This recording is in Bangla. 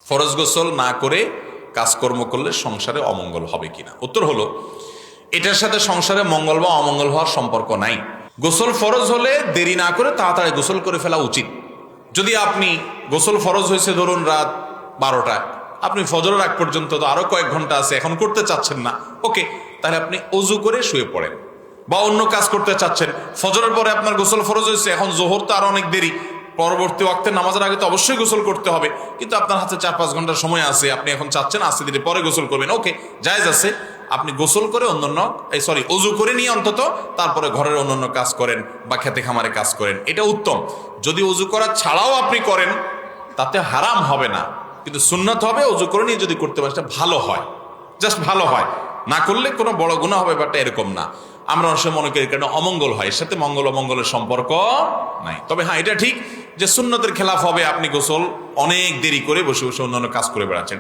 ফরজ গোসল না করে কাজকর্ম করলে সংসারে অমঙ্গল হবে কিনা? উত্তর হলো, এটার সাথে সংসারে মঙ্গল বা অমঙ্গল হওয়ার সম্পর্ক নাই। গোসল ফরজ হলে দেরি না করে তাড়াতাড়ি গোসল করে ফেলা উচিত। যদি আপনি গোসল ফরজ হয়েছে ধরুন রাত 12টায়, আপনি ফজরের আগ পর্যন্ত তো আরো কয়েক ঘন্টা আছে, এখন করতে চাচ্ছেন না, ওকে, তাহলে আপনি অজু করে শুয়ে পড়েন। বা অন্য কাজ করতে চাচ্ছেন, ফজরের পরে আপনার গোসল ফরজ হয়েছে, এখন জোহর তো আরো অনেক দেরি, পরবর্তী ওয়াক্তের নামাজের আগে তো অবশ্যই গোসল করতে হবে, কিন্তু আপনার হাতে 4-5 ঘন্টার সময় আছে, আপনি এখন চাচ্ছেন আস্তে ধীরে পরে গোসল করবেন, ওকে, জায়েজ আছে। আপনি গোসল করে অজু করে নিয়ে অন্তত তারপরে ঘরের অন্যান্য কাজ করেন বা খেতে খামারে কাজ করেন, এটা উত্তম। যদি অজু করা ছাড়াও আপনি করেন তাতে হারাম হবে না, কিন্তু সুন্নাত হবে অজু করে নিয়ে যদি করতে পারেন, সেটা ভালো হয়, জাস্ট ভালো হয়। না করলে কোনো বড় গুনাহ হবে ব্যাপারটা এরকম না। আমরা অনেক সময় মনে করি কারণে অমঙ্গল হয়, এর সাথে মঙ্গল অমঙ্গলের সম্পর্ক নাই। তবে হ্যাঁ, এটা ঠিক যে সুন্নতের খেলাফ হবে আপনি গোসল অনেক দেরি করে বসে বসে অন্যান্য কাজ করে বেড়াচ্ছেন।